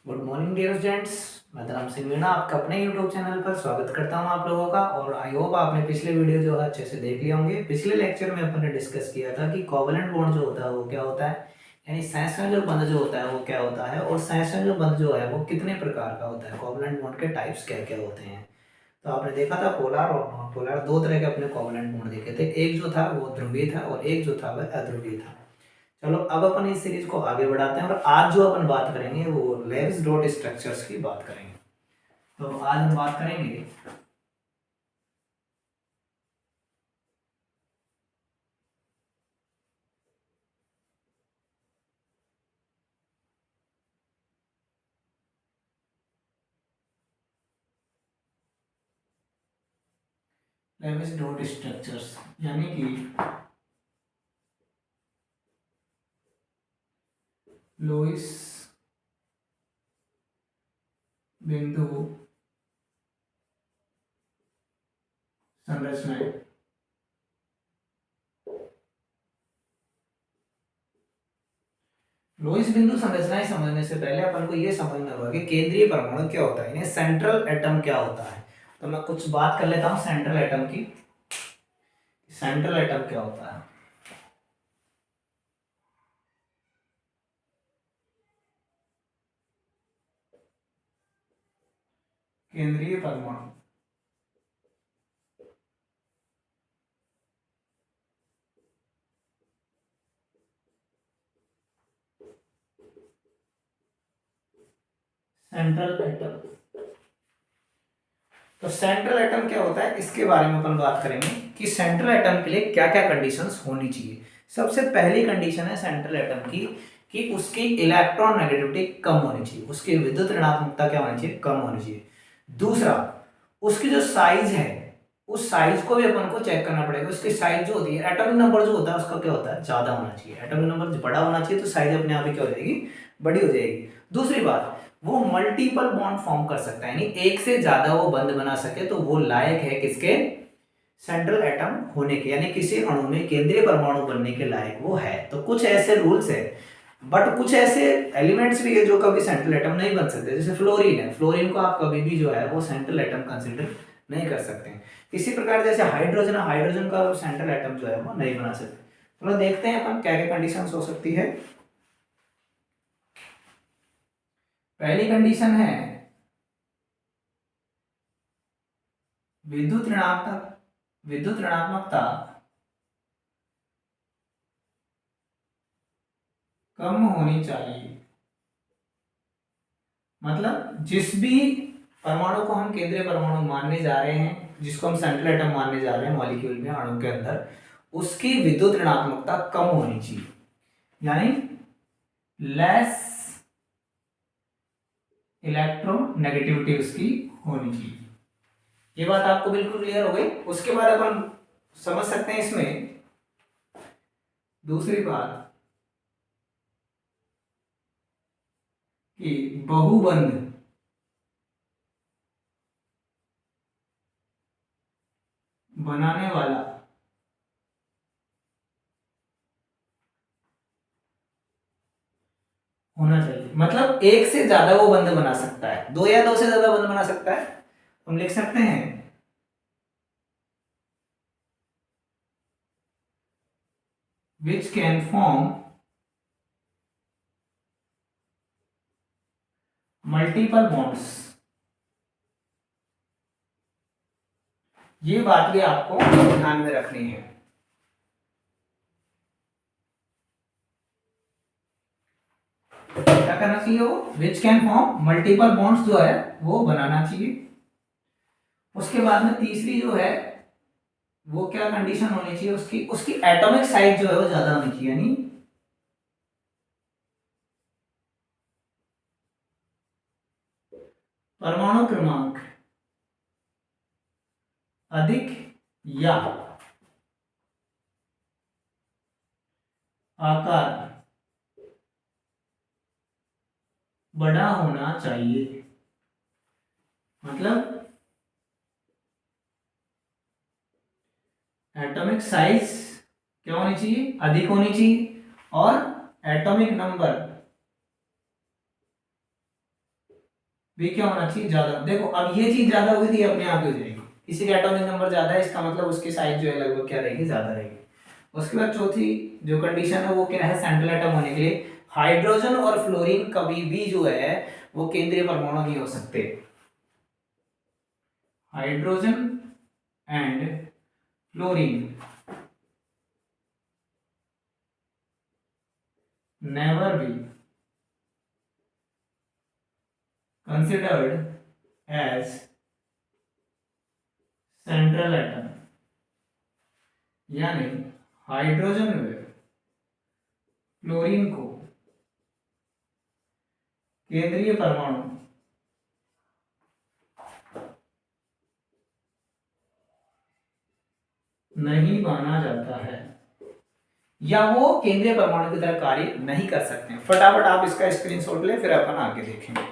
Good morning dear students. मैं धर्म सिंह मीणा आपका अपने यूट्यूब चैनल पर स्वागत करता हूं आप लोगों का। और आई होप आपने पिछले वीडियो जो है अच्छे से देख लिए होंगे। पिछले लेक्चर में अपन ने डिस्कस किया था कि कोवेलेंट बॉन्ड जो होता है वो क्या होता है, यानी सहसंयोजक बंध जो होता है वो क्या होता है, और सहसंयोजक बंध जो है वो कितने प्रकार का होता है, कोवेलेंट बॉन्ड के टाइप्स क्या क्या होते हैं। तो आपने देखा था पोलर और नॉन पोलर, दो तरह के अपने कोवेलेंट बॉन्ड देखे थे। एक जो था वो ध्रुवीय था और एक जो था वह अध्रुवीय था। चलो अब अपन इस सीरीज को आगे बढ़ाते हैं और आज जो अपन बात करेंगे वो लेविस डॉट स्ट्रक्चर्स की बात करेंगे। तो आज हम बात करेंगे लेविस डॉट स्ट्रक्चर्स, यानी कि लोइस बिंदु संरचनाएं। लोइस बिंदु संरचनाएं समझने से पहले अपन को यह समझना होगा कि केंद्रीय परमाणु क्या होता है, यानी सेंट्रल एटम क्या होता है। तो मैं कुछ बात कर लेता हूं सेंट्रल एटम की। सेंट्रल एटम क्या होता है? केंद्रीय परमाणु सेंट्रल एटम। तो सेंट्रल एटम क्या होता है इसके बारे में अपन बात करेंगे कि सेंट्रल एटम के लिए क्या क्या कंडीशंस होनी चाहिए। सबसे पहली कंडीशन है सेंट्रल एटम की कि उसकी इलेक्ट्रॉन नेगेटिविटी कम होनी चाहिए, उसकी विद्युत ऋणात्मकता क्या होनी चाहिए, कम होनी चाहिए। दूसरा, उसकी जो साइज है उस साइज को भी अपन को चेक करना पड़ेगा। उसकी साइज जो होती है, एटॉमिक नंबर जो होता है उसका क्या होता है, ज्यादा होना चाहिए। एटॉमिक नंबर बड़ा होना चाहिए तो साइज अपने आप ही क्या हो जाएगी, बड़ी हो जाएगी। दूसरी बात, वो मल्टीपल बॉन्ड फॉर्म कर सकता है, यानी एक से ज्यादा वो बंध बना सके तो वो लायक है किसके, सेंट्रल एटम होने के, यानी किसी अणु में केंद्रीय परमाणु बनने के लायक वो है। तो कुछ ऐसे रूल्स है, बट कुछ ऐसे एलिमेंट्स भी है जो कभी सेंट्रल एटम नहीं बन सकते। जैसे फ्लोरीन है, फ्लोरीन को आप कभी भी जो है वो सेंट्रल एटम कंसिडर नहीं कर सकते हैं। इसी प्रकार जैसे हाइड्रोजन है, हाइड्रोजन का सेंट्रल एटम जो है वो नहीं बना सकते। चलो देखते हैं अपन क्या क्या कंडीशन हो सकती है। पहली कंडीशन है विद्युत ऋणात्मक, विद्युत ऋणात्मकता कम होनी चाहिए। मतलब जिस भी परमाणु को हम केंद्रीय परमाणु मानने जा रहे हैं, जिसको हम सेंट्रल एटम मानने जा रहे हैं मॉलिक्यूल में, अणु के अंदर, उसकी विद्युत ऋणात्मकता कम होनी चाहिए, यानी लेस इलेक्ट्रोनेगेटिविटी उसकी होनी चाहिए। ये बात आपको बिल्कुल क्लियर हो गई। उसके बाद अपन समझ सकते हैं इसमें दूसरी बात कि बहुबंध बनाने वाला होना चाहिए। मतलब एक से ज्यादा वो बंध बना सकता है, दो या दो से ज्यादा बंध बना सकता है। हम लिख सकते हैं which can form multiple bonds। ये बात भी आपको ध्यान में रखनी है। क्या करना चाहिए, वो which can form multiple bonds जो है वो बनाना चाहिए। उसके बाद में तीसरी जो है वो क्या कंडीशन होनी चाहिए, उसकी उसकी एटॉमिक साइज जो है वो ज्यादा होनी चाहिए, यानी परमाणु क्रमांक अधिक या आकार बड़ा होना चाहिए। मतलब एटॉमिक साइज क्या होनी चाहिए, अधिक होनी चाहिए, और एटॉमिक नंबर भी क्या होना चाहिए, ज्यादा। देखो अब ये चीज ज्यादा होगी तो ये अपने आप ही हो जाएगी, किसी का एटॉमिक नंबर ज्यादा है इसका मतलब उसकी साइज जो है लगभग क्या रहेगी, ज्यादा रहेगी। उसके बाद चौथी जो कंडीशन है वो क्या है, सेंट्रल एटम होने के लिए हाइड्रोजन और फ्लोरीन कभी भी जो है वो केंद्रीय परमाणु नहीं हो सकते। Hydrogen and fluorine never be considered as central atom, यानी हाइड्रोजन व फ्लोरीन को केंद्रीय परमाणु नहीं माना जाता है, या वो केंद्रीय परमाणु की तरह कार्य नहीं कर सकते हैं। फटाफट आप इसका स्क्रीनशॉट ले, फिर अपन आगे देखेंगे।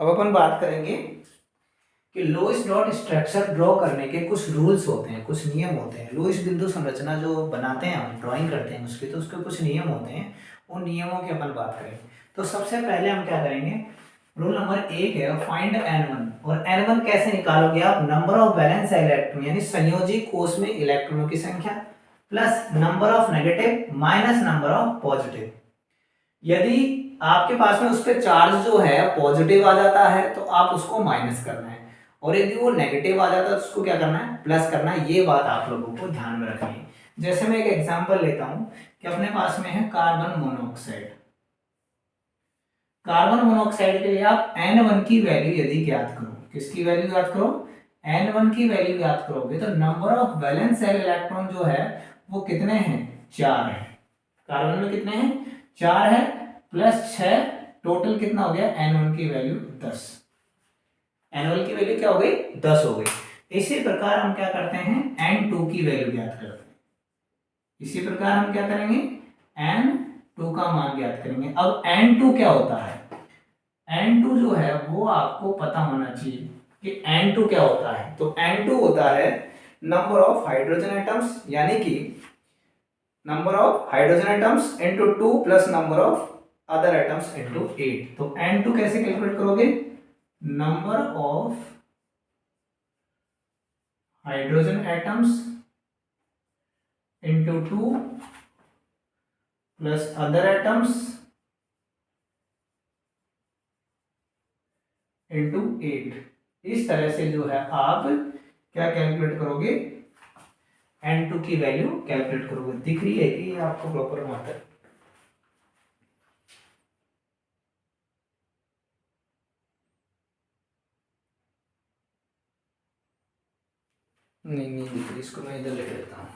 अब अपन बात करेंगे कि लोइस डॉट स्ट्रक्चर ड्रॉ करने के कुछ रूल्स होते हैं, कुछ नियम होते हैं। लोइस बिंदु संरचना जो बनाते हैं हम, ड्राइंग करते हैं उसके, तो उसके कुछ नियम होते हैं, उन नियमों की अपन बात करेंगे। तो सबसे पहले हम क्या करेंगे, रूल नंबर 1 है फाइंड n1। और n1 कैसे निकालोगे आप, नंबर ऑफ वैलेंस इलेक्ट्रॉन यानी संयोजी कोष में इलेक्ट्रॉनों की संख्या plus number of negative minus number of positive. यदि आपके पास में उस पर चार्ज जो है पॉजिटिव आ जाता है तो आप उसको माइनस करना है, और यदि वो नेगेटिव आ जाता है तो उसको क्या करना है, प्लस करना है। ये बात आप लोगों को ध्यान में रखनी है। जैसे मैं एक एग्जांपल लेता हूं कि अपने पास में है कार्बन मोनोऑक्साइड। कार्बन मोनोऑक्साइड के लिए आप N1 की वैल्यू यदि ज्ञात करो, किसकी वैल्यू ज्ञात करो, N1 की वैल्यू ज्ञात करोगे तो number of valence shell electron जो है वो कितने हैं, 4 है। कार्बन में कितने हैं, 4 है, प्लस 6, टोटल कितना हो गया, N1 की वैल्यू 10। N1 की वैल्यू क्या हो गई, 10 हो गई। इसी प्रकार हम क्या करते हैं, N2 की वैल्यू ज्ञात करते हैं। इसी प्रकार हम क्या करेंगे, N2 का मान ज्ञात करेंगे। अब N2 क्या होता है, N2 जो है वो आपको पता होना चाहिए कि N2 क्या होता है। तो N2 होता है नंबर ऑफ हाइड्रोजन एटम्स, यानी कि number of hydrogen atoms into 2 plus number of other atoms into 8। तो N2 कैसे कैलकुलेट करोगे, number of hydrogen atoms into 2 plus other atoms into 8। इस तरह से जो है आप क्या कैलकुलेट करोगे, N2 की वैल्यू कैलकुलेट करोगे। दिख रही है कि ये आपको प्रॉपर मात्रा, नहीं दिख रही, इसको मैं इधर लिख देता हूँ,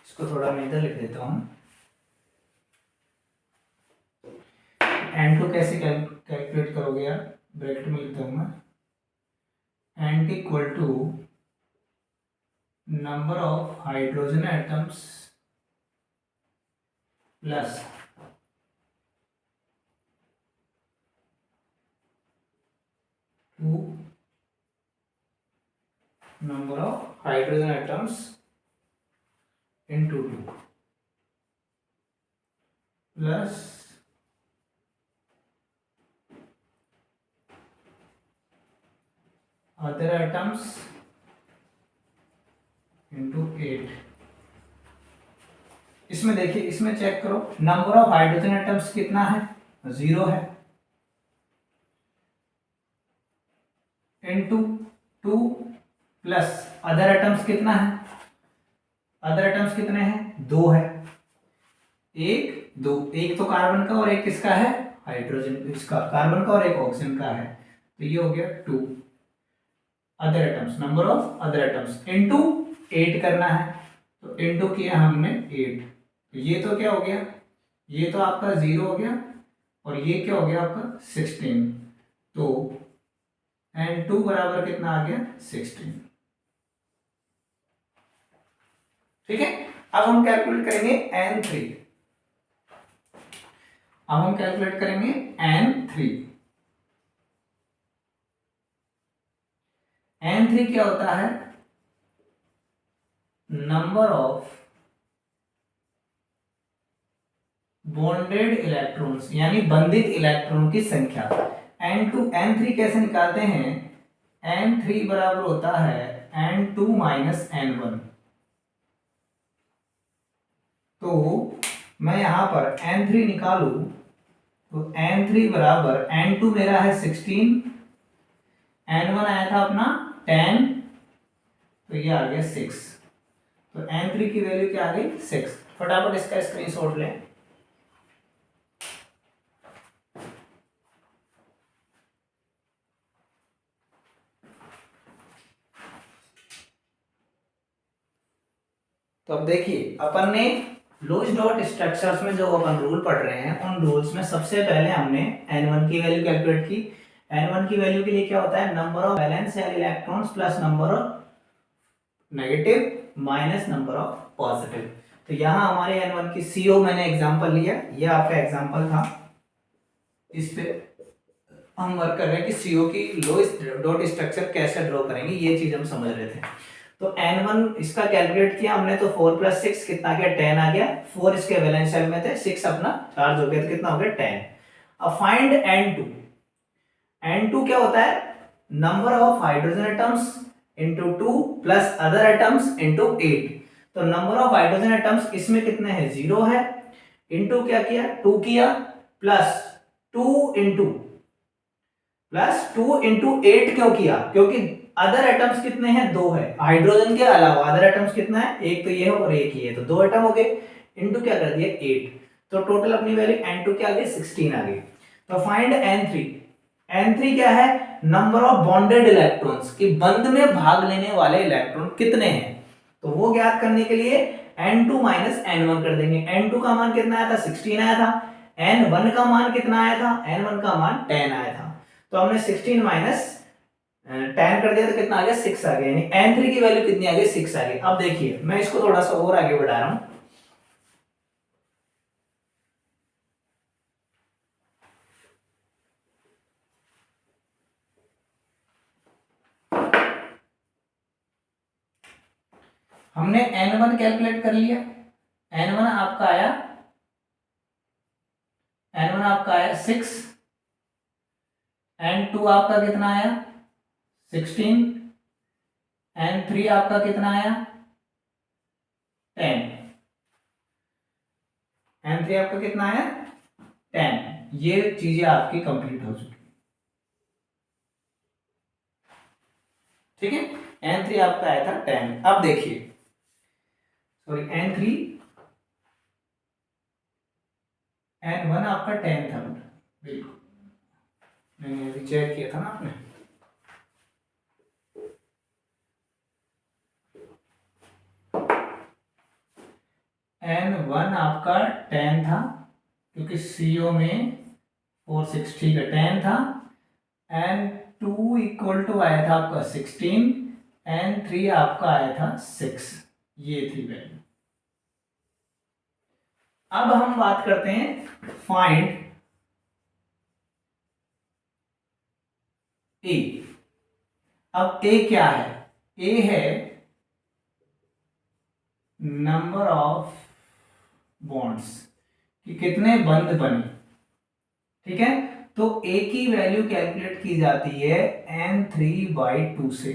इसको थोड़ा मैं इधर लिख देता हूँ। N2 कैसे कैलकुलेट करोगे यार, ब्रैकेट में लिखता हूँ मैं, N equal to number of hydrogen atoms plus two number of hydrogen atoms into 2 plus other atoms into 8। इसमें देखिए, इसमें चेक करो, नंबर ऑफ हाइड्रोजन एटम्स कितना है, 0 है, इंटू 2 प्लस अदर एटम्स कितना है, अदर एटम्स कितने हैं, 2 है, एक दो, एक तो कार्बन का और एक किसका है, हाइड्रोजन, इसका कार्बन का और एक ऑक्सीजन का है, तो ये हो गया 2। Other atoms, number of other atoms into 8 करना है, तो इंटू किया हमने 8, तो ये तो क्या हो गया, ये तो आपका 0 हो गया, और ये क्या हो गया आपका 16। तो N2 बराबर कितना आ गया, 16। ठीक है। अब हम कैलकुलेट करेंगे N3। अब हम कैलकुलेट करेंगे N3। N3 क्या होता है, नंबर ऑफ बॉन्डेड इलेक्ट्रॉन्स यानी बंधित इलेक्ट्रॉन की संख्या। N2 N3 कैसे निकालते हैं? N3 बराबर होता है N2 माइनस N1। तो मैं यहां पर N3 निकालू तो N3 बराबर N2 मेरा है 16, N1 आया था अपना 10, तो ये आ गया 6। तो N3 की वैल्यू क्या आ गई? 6। फटाफट इसका स्क्रीनशॉट लें। तो अब देखिए अपन ने लुईस डॉट स्ट्रक्चर्स में जो अपन रूल पढ़ रहे हैं उन रूल्स में सबसे पहले हमने N1 की वैल्यू कैलकुलेट की। N1 की वैल्यू के लिए क्या होता है? Number of valence shell electrons plus number of negative minus number of positive. तो यहाँ हमारे N1 की CO मैंने एग्जांपल लिया, ये आपका एग्जांपल था। इस पे हम वर्क कर रहे हैं कि CO की लुईस डॉट स्ट्रक्चर कैसे ड्रॉ करेंगे, ये चीज हम समझ रहे थे। तो N1 इसका कैलकुलेट किया हमने, तो 4 प्लस 6 कितना आ गया? 10 आ गया। 4 इसके वैलेंस शेल में थे, 6 अपना चार्ज हो गया, तो कितना हो गया? 10। अब फाइंड N2। N2 क्या होता है? Number of hydrogen atoms into 2 plus other atoms into 8। तो नंबर ऑफ हाइड्रोजन एटम्स इसमें कितने हैं? 0 है, इंटू क्या किया? 2 किया, प्लस 2 इंटू 8 क्यों किया? क्योंकि अदर एटम्स कितने हैं? 2 है। हाइड्रोजन के अलावा अदर एटम्स कितना है? एक तो ये है और एक ये है, तो 2 एटम हो गए। इंटू क्या कर दिया? 8। तो टोटल अपनी वैल्यू N2 क्या आ गई? 16 आ गई। तो फाइंड N3। N3 क्या है? नंबर ऑफ बॉन्डेड इलेक्ट्रॉन्स, कि बंध में भाग लेने वाले इलेक्ट्रॉन कितने हैं। तो वो ज्ञात करने के लिए N2 माइनस N1 कर देंगे। N2 का मान कितना आया था? 16 आया था। N1 का मान कितना आया था? N1 का मान 10 आया था। तो हमने 16 माइनस 10 कर दिया, तो कितना आ गया? 6 आ गया। यानी N3 की वैल्यू कितनी आ गई? 6 आ गई। अब देखिए मैं इसको थोड़ा सा और आगे बढ़ा रहा हूं। हमने N1 कैलकुलेट कर लिया। N1 आपका आया N1 आपका आया 6। N2 आपका कितना आया? 16। N3 आपका कितना आया? 10। N3 आपका कितना आया? 10। ये चीजें आपकी कंप्लीट हो चुकी, ठीक है। N3 आपका आया था 10। अब देखिए, सॉरी N3, N1 आपका 10 था, बिल्कुल मैंने अभी चेक किया था ना आपने। N1 आपका 10 था क्योंकि CO में 460 का 10 था। N2 इक्वल टू आया था आपका 16। N3 आपका आया था 6। ये थी वैल्यू। अब हम बात करते हैं फाइंड ए। अब ए क्या है? ए है नंबर ऑफ बॉन्ड्स, कि कितने बंध बने, ठीक है। तो ए की वैल्यू कैलकुलेट की जाती है N3/2 से।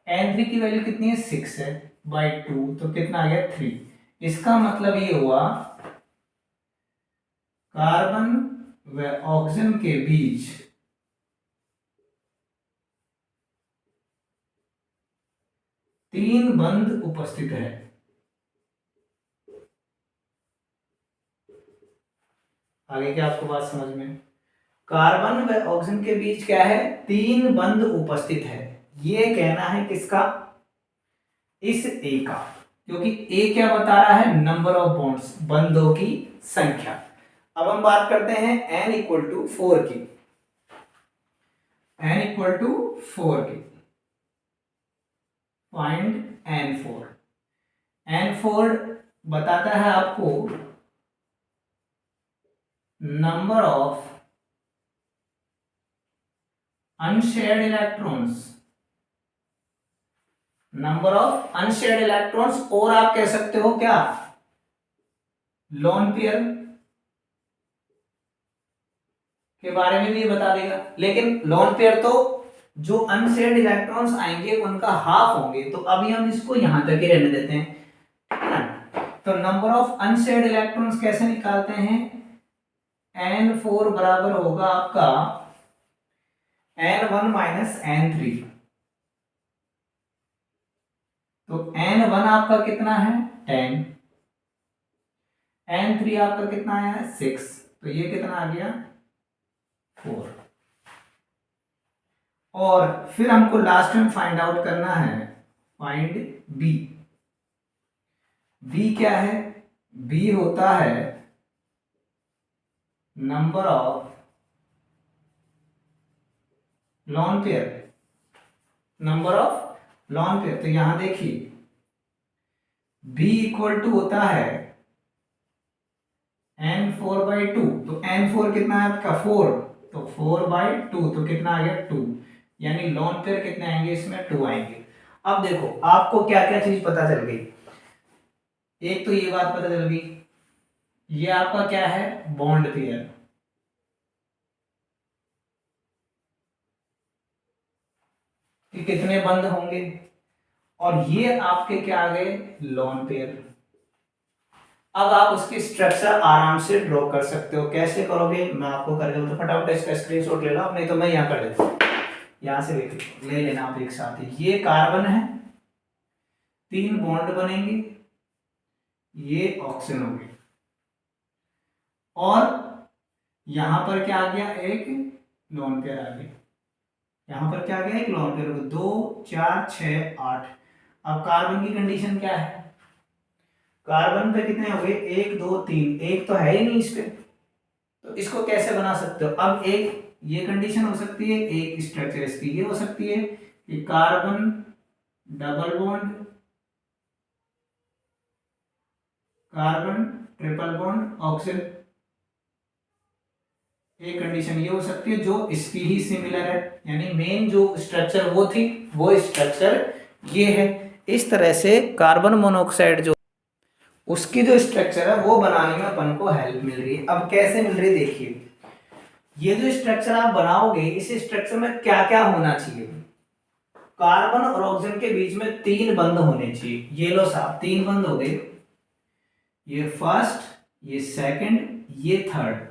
N3 की वैल्यू कितनी है? 6 है, बाई 2, तो कितना आ गया? 3। इसका मतलब ये हुआ कार्बन व ऑक्सीजन के बीच तीन बंध उपस्थित है। आगे क्या आपको बात समझ में? कार्बन व ऑक्सीजन के बीच क्या है? तीन बंध उपस्थित है। ये कहना है किसका? इस ए का, क्योंकि ए क्या बता रहा है? नंबर ऑफ बॉन्ड्स, बंधों की संख्या। अब हम बात करते हैं n इक्वल टू 4 की। n इक्वल टू 4 की फाइंड N4। N4 बताता है आपको number of unshared electrons, number of unshared electrons, और आप कह सकते हो क्या? लोन पेयर के बारे में भी ये बता देगा। लेकिन लोन पेयर तो जो अनशेयर्ड इलेक्ट्रॉन्स आएंगे उनका हाफ होंगे, तो अभी हम इसको यहां तक ही रहने देते हैं, है ना। तो नंबर ऑफ अनशेयर्ड इलेक्ट्रॉन्स कैसे निकालते हैं, N4 बराबर होगा आपका N1 माइनस N3। तो N1 आपका कितना है 10, N3 आपका कितना है 6, तो ये कितना आ गया 4। और फिर हमको लास्ट में फाइंड आउट करना है, फाइंड बी। बी क्या है, बी होता है number of lone pair, number of lone pair. तो यहां देखिए बी इक्वल टू होता है N4/2, तो N4 कितना है आपका 4, तो 4/2, तो कितना आ गया 2, यानी लॉन पेयर कितने आएंगे इसमें 2 आएंगे। अब देखो आपको क्या क्या चीज पता चल गई, एक तो ये बात पता चल गई, ये आपका क्या है बॉन्ड पेयर, कि कितने बंद होंगे, और ये आपके क्या आ गए लॉन पेयर। अब आप उसकी स्ट्रक्चर आराम से ड्रॉ कर सकते हो, कैसे करोगे मैं आपको कर दूं, तो फटाफट इसका स्क्रीनशॉट ले लो, नहीं तो मैं यहाँ कर देता हूँ, यहाँ से ले लेना आप एक साथ ही। ये कार्बन है, 3 बॉन्ड बनेंगे, ये ऑक्सीजन हो गए, और यहां पर क्या आ गया एक लोन पेयर आ गया, यहां पर क्या आ गया एक लोन पेयर, 2 4 6 8। अब कार्बन की कंडीशन क्या है, कार्बन पे कितने हो गए 1 2 3, एक तो है ही नहीं इस पे, तो इसको कैसे बना सकते हो। अब एक ये कंडीशन हो सकती है, एक स्ट्रक्चर इसकी ये हो सकती है कि carbon double bond, carbon triple bond oxygen, एक कंडीशन ये हो सकती है जो इसकी ही सिमिलर है, यानी मेन जो स्ट्रक्चर वो थी वो स्ट्रक्चर ये है। इस तरह से कार्बन मोनोऑक्साइड जो उसकी जो स्ट्रक्चर है वो बनाने में अपन को हेल्प मिल रही है। अब कैसे मिल रही है देखिए, ये जो स्ट्रक्चर आप बनाओगे इस स्ट्रक्चर में क्या क्या होना चाहिए, कार्बन और ऑक्सीजन के बीच में 3 बंध होने चाहिए, ये लो साहब 3 बंध हो गए, ये फर्स्ट, ये सेकंड, ये थर्ड।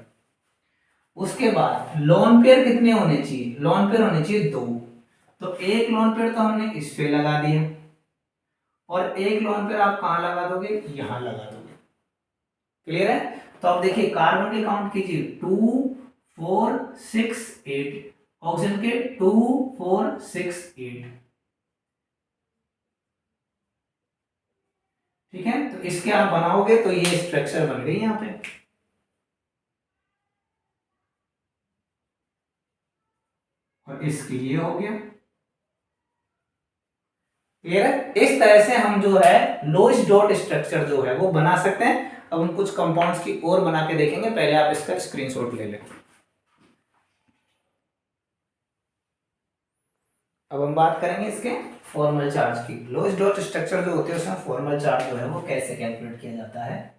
उसके बाद लोन पेयर कितने होने चाहिए, लोन पेयर होने चाहिए 2, तो एक लोन पेयर तो हमने इस पे लगा दिया, और एक लोन पेयर आप कहां लगा दोगे, यहां लगा दोगे। क्लियर है। तो अब देखिए कार्बन के काउंट कीजिए 2 4 6 8, ऑक्सीजन के 2 4 6 8। ठीक है, तो इसके आप बनाओगे तो ये स्ट्रक्चर बन गई यहां पे, और इसके लिए हो गया। क्लियर है। इस तरह से हम जो है लोइस डॉट स्ट्रक्चर जो है वो बना सकते हैं। अब हम कुछ कंपाउंड्स की और बना के देखेंगे, पहले आप इसका स्क्रीनशॉट ले लें। अब हम बात करेंगे इसके फॉर्मल चार्ज की। लोइस डॉट स्ट्रक्चर जो होते हैं उसमें फॉर्मल चार्ज जो है वो कैसे कैलकुलेट किया जाता है।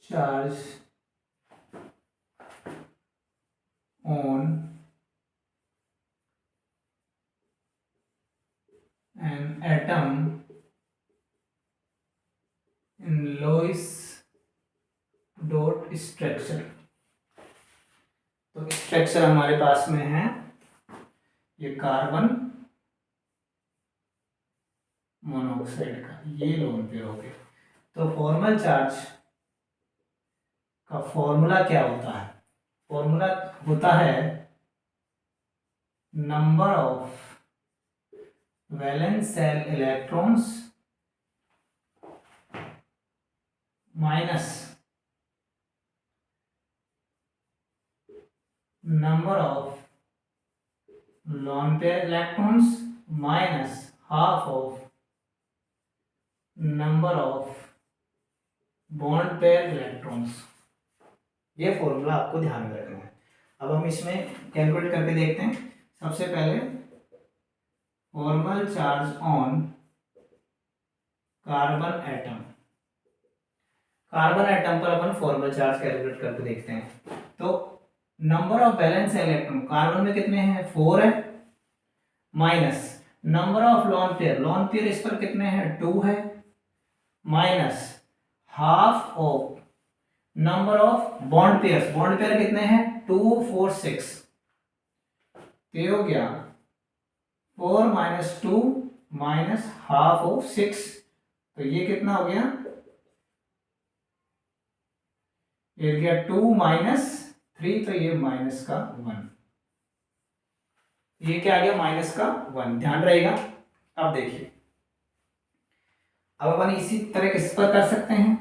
Charge on an atom in Lewis dot structure. तो स्ट्रक्चर हमारे पास में है ये कार्बन मोनोऑक्साइड का, ये लोन पेयर हो गया। तो फॉर्मल चार्ज का फॉर्मूला क्या होता है, फॉर्मूला होता है number of valence shell electrons minus number of lone pair electrons minus half of number of bond pair electrons. ये फॉर्मूला आपको ध्यान में रखना है। अब हम इसमें कैलकुलेट करके देखते हैं। सबसे पहले formal charge on carbon atom, carbon atom पर अपन फॉर्मल चार्ज कैलकुलेट करके देखते हैं। तो number of valence electron, carbon में कितने हैं 4 है, minus number of lone pair, lone pair इस पर कितने हैं 2 है, minus half of number of bond pairs, bond pair कितने हैं 2 4 6, तो ये हो गया 4 माइनस 2 माइनस हाफ ऑफ 6, तो ये कितना हो गया, ये हो गया 2 माइनस 3, तो ये माइनस का 1, ये क्या आ गया माइनस का 1, ध्यान रहेगा। अब देखिए, अब अपन इसी तरह किस पर कर सकते हैं,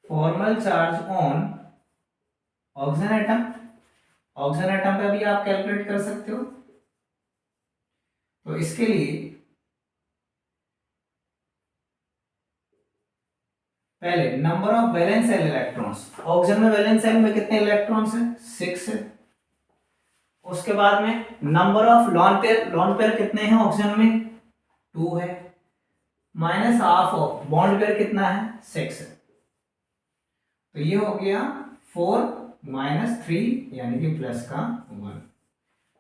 formal charge on oxygen atom, oxygen atom पे भी आप कैलकुलेट कर सकते हो। तो इसके लिए पहले number of valence shell electrons, oxygen में वैलेंस शेल में कितने इलेक्ट्रॉन्स हैं 6 है। उसके बाद में number of lone pair, lone pair कितने हैं ऑक्सीजन में 2 है, minus half of bond pair कितना है 6 है, तो ये हो गया 4 माइनस 3 यानी कि प्लस का 1।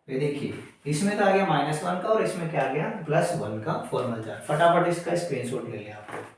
तो देखिए इसमें तो आ गया -1 का और इसमें क्या आ गया +1 का फॉर्मल चार्ज। फटाफट इसका स्क्रीनशॉट ले लें आप लोग।